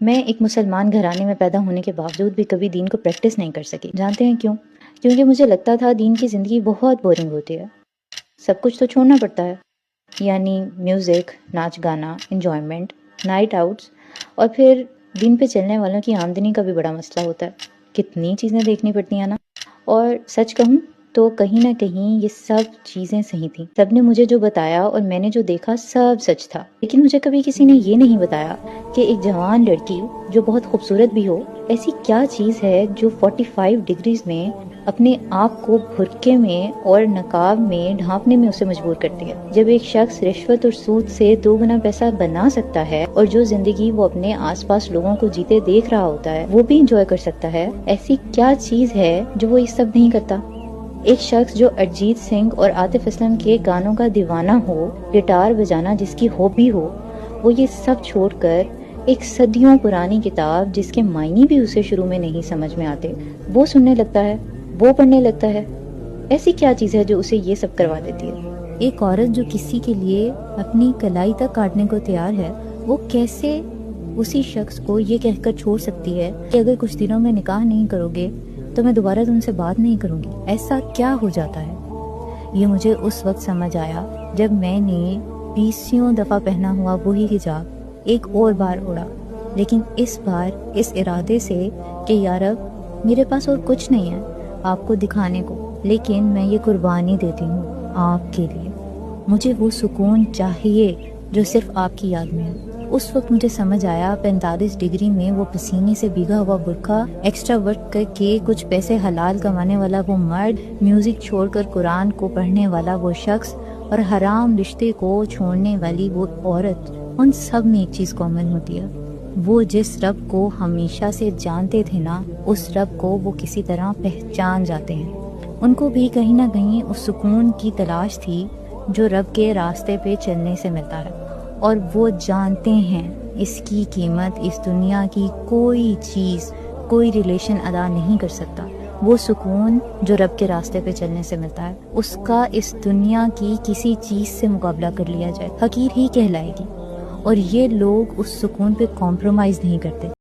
میں ایک مسلمان گھرانے میں پیدا ہونے کے باوجود بھی کبھی دین کو پریکٹس نہیں کر سکی. جانتے ہیں کیوں؟ کیونکہ مجھے لگتا تھا دین کی زندگی بہت بورنگ ہوتی ہے. سب کچھ تو چھوڑنا پڑتا ہے، یعنی میوزک، ناچ گانا، انجوائمنٹ، نائٹ آؤٹس، اور پھر دین پہ چلنے والوں کی آمدنی کا بھی بڑا مسئلہ ہوتا ہے. کتنی چیزیں دیکھنی پڑتی ہیں نا. اور سچ کہوں تو کہیں نہ کہیں یہ سب چیزیں صحیح تھیں. سب نے مجھے جو بتایا اور میں نے جو دیکھا سب سچ تھا. لیکن مجھے کبھی کسی نے یہ نہیں بتایا کہ ایک جوان لڑکی جو بہت خوبصورت بھی ہو، ایسی کیا چیز ہے جو 45 ڈگریز میں اپنے آپ کو برقعے میں اور نقاب میں ڈھانپنے میں اسے مجبور کرتی ہے. جب ایک شخص رشوت اور سود سے 2 گنا پیسہ بنا سکتا ہے اور جو زندگی وہ اپنے آس پاس لوگوں کو جیتے دیکھ رہا ہوتا ہے وہ بھی انجوائے کر سکتا ہے، ایسی کیا چیز ہے جو وہ یہ سب نہیں کرتا؟ ایک شخص جو ارجیت سنگھ اور عاطف اسلم کے گانوں کا دیوانہ ہو، گٹار بجانا جس کی ہابی ہو، وہ یہ سب چھوڑ کر ایک صدیوں پرانی کتاب جس کے معنی بھی اسے شروع میں نہیں سمجھ میں آتے وہ سننے لگتا ہے، وہ پڑھنے لگتا ہے. ایسی کیا چیز ہے جو اسے یہ سب کروا دیتی ہے؟ ایک عورت جو کسی کے لیے اپنی کلائی تک کاٹنے کو تیار ہے، وہ کیسے اسی شخص کو یہ کہہ کر چھوڑ سکتی ہے کہ اگر کچھ دنوں میں نکاح نہیں کرو گے تو میں دوبارہ تم سے بات نہیں کروں گی؟ ایسا کیا ہو جاتا ہے؟ یہ مجھے اس وقت سمجھ آیا جب میں نے 20 دفعہ پہنا ہوا وہی حجاب ایک اور بار اڑا، لیکن اس بار اس ارادے سے کہ یا رب میرے پاس اور کچھ نہیں ہے آپ کو دکھانے کو، لیکن میں یہ قربانی دیتی ہوں آپ کے لیے. مجھے وہ سکون چاہیے جو صرف آپ کی یاد میں ہے. اس وقت مجھے سمجھ آیا 45 ڈگری میں وہ پسینے سے بھیگا ہوا برقع ایکسٹرا ورک کر کے کچھ پیسے حلال کمانے والا وہ مرد، میوزک چھوڑ کر قرآن کو پڑھنے والا وہ شخص اور حرام رشتے کو چھوڑنے والی وہ عورت، ان سب میں ایک چیز کامن ہوتی ہے. وہ جس رب کو ہمیشہ سے جانتے تھے نا، اس رب کو وہ کسی طرح پہچان جاتے ہیں. ان کو بھی کہیں نہ کہیں اس سکون کی تلاش تھی جو رب کے راستے پہ چلنے سے ملتا ہے، اور وہ جانتے ہیں اس کی قیمت اس دنیا کی کوئی چیز، کوئی ریلیشن ادا نہیں کر سکتا. وہ سکون جو رب کے راستے پہ چلنے سے ملتا ہے، اس کا اس دنیا کی کسی چیز سے مقابلہ کر لیا جائے حقیر ہی کہلائے گی. اور یہ لوگ اس سکون پہ کمپرومائز نہیں کرتے.